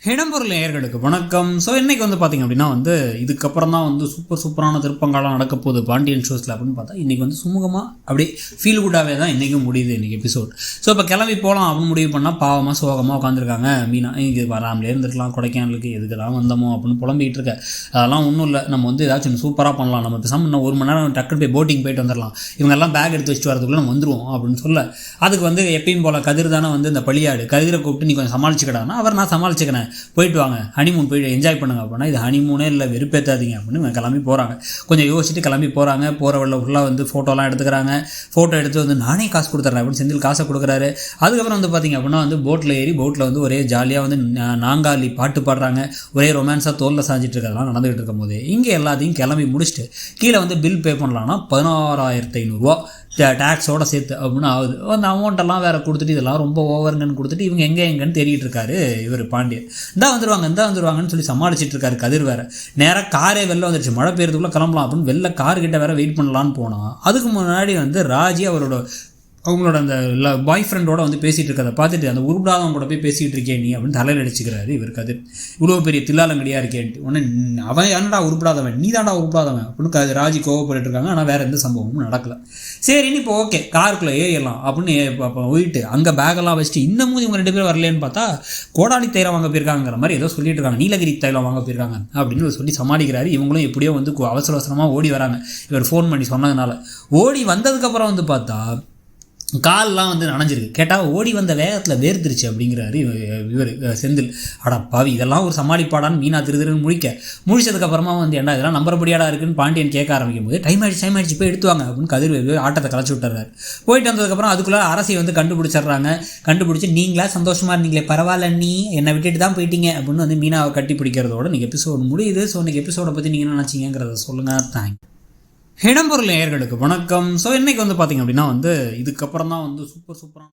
இடம்பொருள் நேயர்களுக்கு வணக்கம். ஸோ இன்றைக்கி பார்த்திங்க அப்படின்னா இதுக்கப்புறம் தான் சூப்பரான திருப்பங்காலம் நடக்க போகுது பாண்டியன் ஷோஸில் அப்படின்னு பார்த்தா இன்றைக்கி சுமூகமாக அப்படியே ஃபீல் குட்டாகவே தான் இன்றைக்கும் முடியுது இன்றைக்கி எபிசோட். ஸோ இப்போ கிளம்பி போகலாம் அப்படின்னு முடிவு பண்ணால் பாவமாக சோகமாக உட்காந்துருக்காங்க மீனா. இங்கே வராமலே இருந்துருக்கலாம், கொடைக்கானலுக்கு எதுக்கு தான் வந்தோமோ அப்படின்னு புலம்பிகிட்டு இருக்க. அதெல்லாம் ஒன்றும் இல்லை, நம்ம ஏதாச்சும் சூப்பராக பண்ணலாம், நம்ம பேசாமல் இன்னும் 1 மணி நேரம் டக்குன்னு போய் போட்டிங் போயிட்டு வந்துடலாம், இவங்கெல்லாம் பேக் எடுத்து வச்சுட்டு வரதுக்குள்ளே நம்ம வந்துடுவோம் அப்படின்னு சொல்ல. அதுக்கு எப்பயும் போல் கதிர் தானே இந்த பழியாடு கதிரை கூப்பிட்டு நீ கொஞ்சம் சமாளிச்சுக்கிட்டானா, அவர் நான் சமாளிச்சுக்கிறேன், போயிட்டு வாங்க ஹனிமூன் போயிட்டு என்ஜாய் பண்ணுங்க அப்படின்னா இது ஹனிமூனே இல்லை வெறுப்பேற்றாதீங்க அப்படின்னு கிளம்பி போகிறாங்க. கொஞ்சம் யோசிச்சுட்டு கிளம்பி போகிறாங்க. போகிற வழியில் ஃபுல்லாக ஃபோட்டோலாம் எடுத்துக்கிறாங்க. ஃபோட்டோ எடுத்து நானே காசு கொடுத்துட்றேன் அப்படின்னு செந்தில் காசை கொடுக்குறாரு. அதுக்கப்புறம் பார்த்திங்க அப்படின்னா போட்டில் ஏறி போட்டில் ஒரே ஜாலியாக நாங்காலி பாட்டு பாடுறாங்க. ஒரே ரொமான்ஸாக தோலில் சாஞ்சிட்டு இருக்கிறதெல்லாம் நடந்துகிட்டு இருக்கும் போது இங்கே எல்லாத்தையும் கிளம்பி முடிச்சுட்டு கீழே பில் பே பண்ணலான்னா 16,500 டேக்ஸோடு சேர்த்து அப்படின்னு ஆகுது. அந்த அமௌண்ட்டெல்லாம் வேறு கொடுத்துட்டு இதெல்லாம் ரொம்ப ஓவருங்கன்னு கொடுத்துட்டு இவங்க எங்கேன்னு தேடிட்டு இருக்காரு இவர் பாண்டியன். இந்தா வந்துருவாங்கன்னு சொல்லி சமாளிச்சிட்டு இருக்காரு கதிர். வேறு நேராக காரே வெளில வந்துருச்சு, மழை பெய்யறதுக்குள்ளே கிளம்பலாம் அப்படின்னு வெளில கார்கிட்ட வேறு வெயிட் பண்ணலான்னு போனால் அதுக்கு முன்னாடி ராஜி அவங்களோட அந்த பாய் ஃப்ரெண்டோட பேசிகிட்டு இருக்கிறத பார்த்துட்டு அந்த உருப்படாதவங்க கூட போய் பேசிகிட்டு இருக்கேன் நீ அப்படின்னு தலையில் அடிச்சுக்கிறாரு இவர் கதிர். இவ்வளோ பெரிய தில்லாலங்கடியாக இருக்கேன்ட்டு உடனே அவன் என்னடா உருப்படாதவன், நீ தாண்டா உருப்படாதவன் அப்படின்னு ராஜி கோவப்பட்டு இருக்காங்க. ஆனால் வேறு எந்த சம்பவமும் நடக்கலை. சரின்னு இப்போ ஓகே காருக்குள்ளே ஏறலாம் அப்படின்னு போயிட்டு அங்கே பேக்கெல்லாம் வச்சுட்டு இன்னமும் இவங்க 2 பேரும் வரலேன்னு பார்த்தா கோடாலி தைலம் வாங்க போயிருக்காங்கிற மாதிரி ஏதோ சொல்லிட்டு இருக்காங்க, நீலகிரி தைலம் வாங்க போயிருக்காங்க அப்படின்னு சொல்லி சமாளிக்கிறாரு. இவங்களும் எப்படியோ அவசர அவசரமாக ஓடி வராங்க இவர் ஃபோன் பண்ணி சொன்னதுனால. ஓடி வந்ததுக்கப்புறம் பார்த்தா கால்லாம் நனைஞ்சிருக்கு. கேட்டால் ஓடி வந்த வேகத்தில் வேர்த்துருச்சு அப்படிங்கிறாரு இவர் செந்தில். அடா பாவி, இதெல்லாம் ஒரு சமாளிப்பாடான்னு மீனா திருன்னு முழிச்சதுக்கப்புறமா ஏன்டா இதெல்லாம் நம்புறபடியாடா இருக்குன்னு பாண்டியன் கேட்க ஆரம்பிக்கும் போது டைம் ஆயிடுச்சு போய் எடுத்துவாங்க அப்படின்னு கதிர் ஆட்டத்தை கலைச்சி விட்டுறாரு. போயிட்டு வந்ததுக்கப்புறம் அதுக்குள்ளே அரசியை கண்டுபிடிச்சிடுறாங்க. கண்டுபிடிச்சி நீங்களா சந்தோஷமாக இருந்தீங்களே, பரவாயில்ல நீ என்னை விட்டுட்டு தான் போயிட்டீங்க அப்படின்னு மீனாவை கட்டி பிடிக்கிறதோட இன்றைக்கி எபிசோடு முடியுது. ஸோ இன்றைக்கி எபிசோடை பற்றி நீங்கள் என்ன நினச்சிங்கிறத சொல்லுங்கள். தேங்க்ஸ். இடம்பொருள் நேயர்களுக்கு வணக்கம். ஸோ இன்றைக்கி பார்த்திங்க அப்படின்னா இதுக்கப்புறம் தான் சூப்பரான